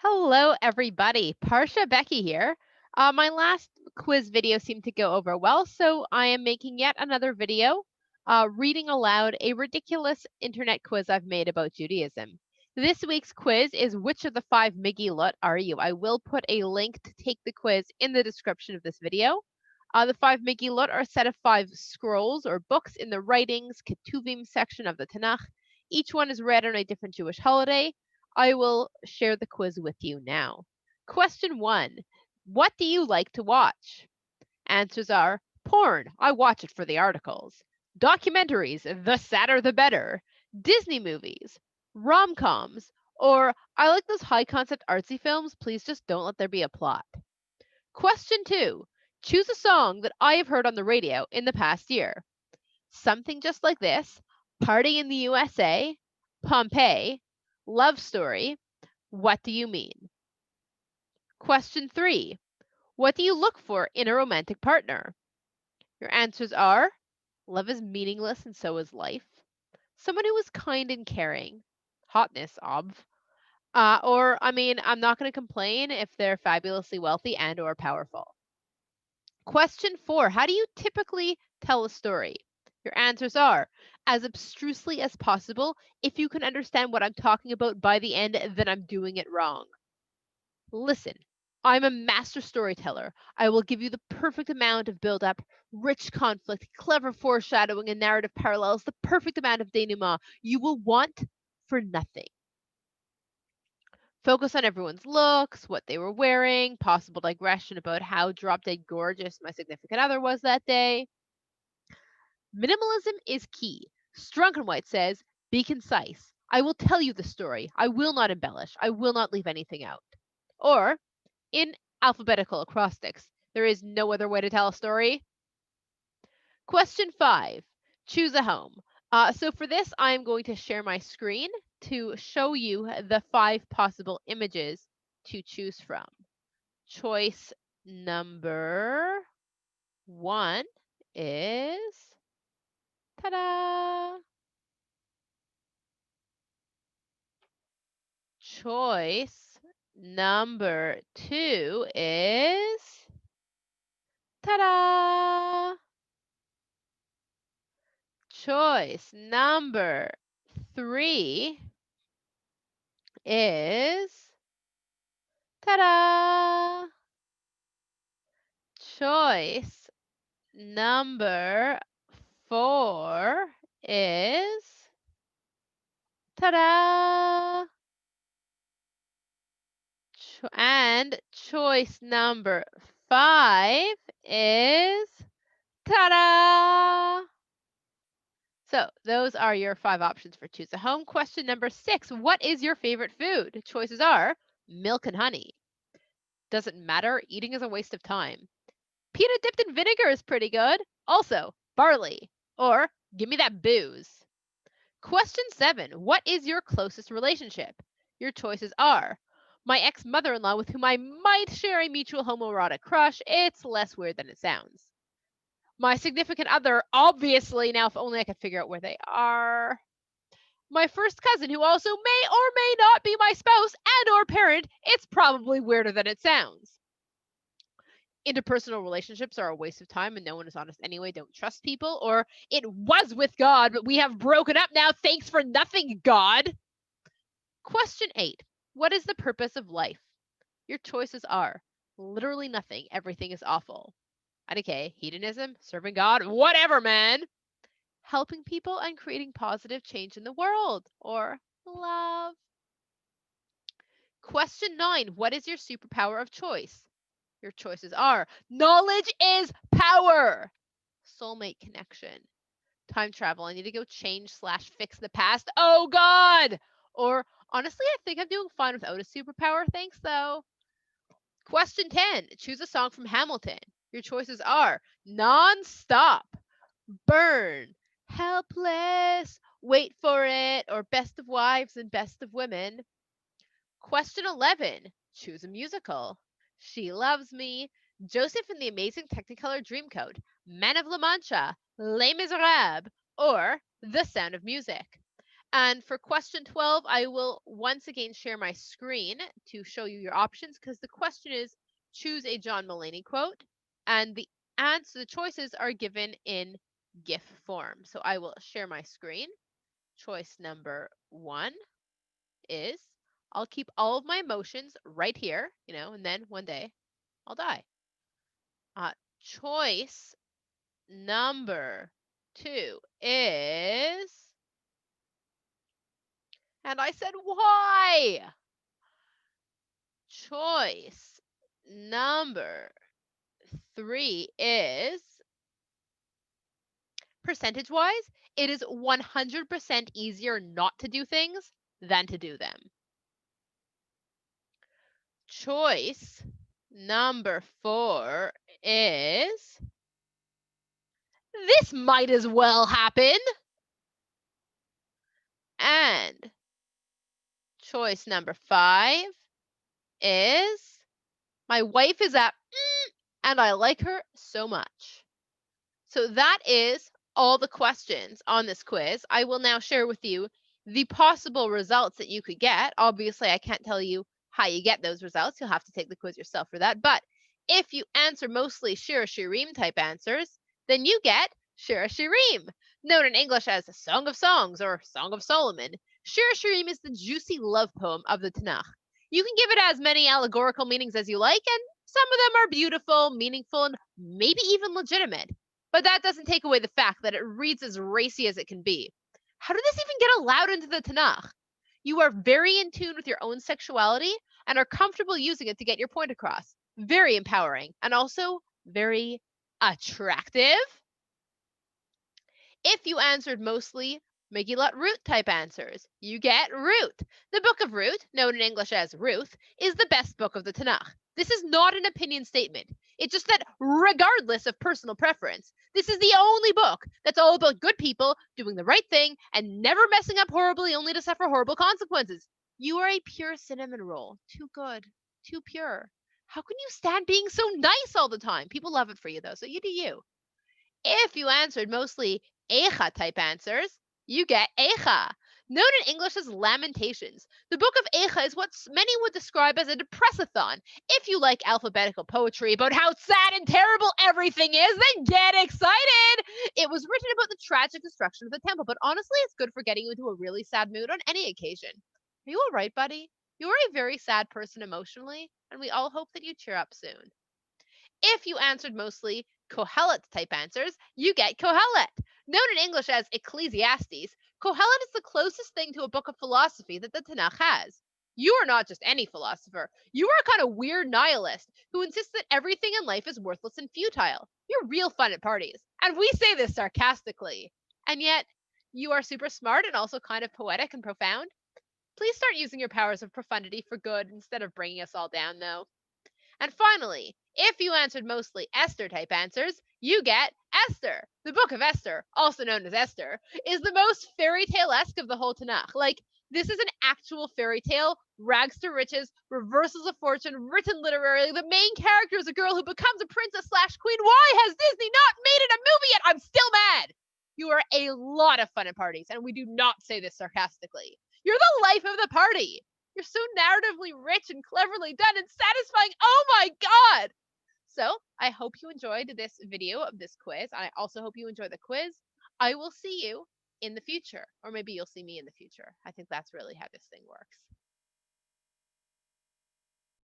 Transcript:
Hello, everybody. Parsha Becky here. My last quiz video seemed to go over well, so I am making yet another video reading aloud a ridiculous internet quiz I've made about Judaism. This week's quiz is which of the five Megillah are you? I will put a link to take the quiz in the description of this video. The five Megillah are a set of five scrolls or books in the writings, Ketuvim section of the Tanakh. Each one is read on a different Jewish holiday. I will share the quiz with you now. Question 1. What do you like to watch? Answers are porn. I watch it for the articles. Documentaries. The sadder the better. Disney movies. Rom-coms. Or I like those high concept artsy films. Please just don't let there be a plot. Question 2. Choose a song that I have heard on the radio in the past year. Something Just Like This. Party in the USA. Pompeii. Love Story. What do you mean? Question 3. What do you look for in a romantic partner? Your answers are love is meaningless and so is life. Someone who is kind and caring. Hotness, I'm not going to complain if they're fabulously wealthy and or powerful. Question 4. How do you typically tell a story? Your answers are as abstrusely as possible. If you can understand what I'm talking about by the end, then I'm doing it wrong. Listen, I'm a master storyteller. I will give you the perfect amount of build up, rich conflict, clever foreshadowing, and narrative parallels, the perfect amount of denouement you will want for nothing. Focus on everyone's looks, what they were wearing, possible digression about how drop dead gorgeous my significant other was that day. Minimalism is key. Strunk and White says, be concise. I will tell you the story. I will not embellish. I will not leave anything out. Or, in alphabetical acrostics, there is no other way to tell a story. Question 5. Choose a home. So for this, I'm going to share my screen to show you the 5 possible images to choose from. Choice number 1 is, ta-da! Choice number 2 is, ta-da! Choice number 3 is, ta-da! Choice number 4 is, ta-da! And choice number 5 is, ta-da! So those are your 5 options for choose a home. Question number 6, what is your favorite food? Choices are milk and honey. Doesn't matter, eating is a waste of time. Peanut dipped in vinegar is pretty good. Also, barley. Or give me that booze. Question 7, what is your closest relationship? Your choices are my ex-mother-in-law with whom I might share a mutual homoerotic crush. It's less weird than it sounds. My significant other, obviously, now if only I could figure out where they are. My first cousin, who also may or may not be my spouse and or parent. It's probably weirder than it sounds. Interpersonal relationships are a waste of time and no one is honest anyway. Don't trust people. Or it was with God, but we have broken up now. Thanks for nothing, God. Question 8. What is the purpose of life? Your choices are literally nothing. Everything is awful. IDK, hedonism, serving God, whatever, man. Helping people and creating positive change in the world. Or love. Question 9. What is your superpower of choice? Your choices are knowledge is power. Soulmate connection. Time travel. I need to go change/fix the past. Oh, God. Or honestly, I think I'm doing fine without a superpower. Thanks, though. Question 10. Choose a song from Hamilton. Your choices are Non-Stop, Burn, Helpless, Wait for It, or Best of Wives and Best of Women. Question 11. Choose a musical. She Loves Me, Joseph and the Amazing Technicolor Dreamcoat, Man of La Mancha, Les Miserables, or The Sound of Music. And for question 12, I will once again share my screen to show you your options because the question is choose a John Mulaney quote, and the choices are given in GIF form. So I will share my screen. Choice number 1 is I'll keep all of my emotions right here, and then one day I'll die. Choice number 2 is, and I said, why? Choice number 3 is, percentage-wise, it is 100% easier not to do things than to do them. Choice number 4 is, this might as well happen. And choice number 5 is, my wife is at and I like her so much. So that is all the questions on this quiz. I will now share with you the possible results that you could get. Obviously, I can't tell you how you get those results. You'll have to take the quiz yourself for that. But if you answer mostly Shir Shirim type answers, then you get Shir Shirim, known in English as Song of Songs or Song of Solomon. Shir Shirim is the juicy love poem of the Tanakh. You can give it as many allegorical meanings as you like, and some of them are beautiful, meaningful, and maybe even legitimate. But that doesn't take away the fact that it reads as racy as it can be. How did this even get allowed into the Tanakh? You are very in tune with your own sexuality and are comfortable using it to get your point across. Very empowering and also very attractive. If you answered mostly Megillah Root type answers, you get Ruth. The book of Ruth, known in English as Ruth, is the best book of the Tanakh. This is not an opinion statement. It's just that regardless of personal preference, this is the only book that's all about good people doing the right thing and never messing up horribly only to suffer horrible consequences. You are a pure cinnamon roll. Too good. Too pure. How can you stand being so nice all the time? People love it for you, though, so you do you. If you answered mostly Eicha type answers, you get Eicha, known in English as Lamentations. The book of Eicha is what many would describe as a depressathon. If you like alphabetical poetry about how sad and terrible everything is, then get excited! It was written about the tragic destruction of the temple, but honestly, it's good for getting you into a really sad mood on any occasion. Are you all right, buddy? You are a very sad person emotionally, and we all hope that you cheer up soon. If you answered mostly Kohelet type answers, you get Kohelet. Known in English as Ecclesiastes, Kohelet is the closest thing to a book of philosophy that the Tanakh has. You are not just any philosopher. You are a kind of weird nihilist who insists that everything in life is worthless and futile. You're real fun at parties. And we say this sarcastically. And yet, you are super smart and also kind of poetic and profound. Please start using your powers of profundity for good instead of bringing us all down, though. And finally, if you answered mostly Esther type answers, you get Esther. The book of Esther, also known as Esther, is the most fairy tale-esque of the whole Tanakh. Like, this is an actual fairy tale, rags to riches, reversals of fortune, written literarily. The main character is a girl who becomes a princess / queen. Why has Disney not made it a movie yet? I'm still mad. You are a lot of fun at parties, and we do not say this sarcastically. You're the life of the party. You're so narratively rich and cleverly done and satisfying. Oh my God. So I hope you enjoyed this video of this quiz. I also hope you enjoy the quiz. I will see you in the future, or maybe you'll see me in the future. I think that's really how this thing works.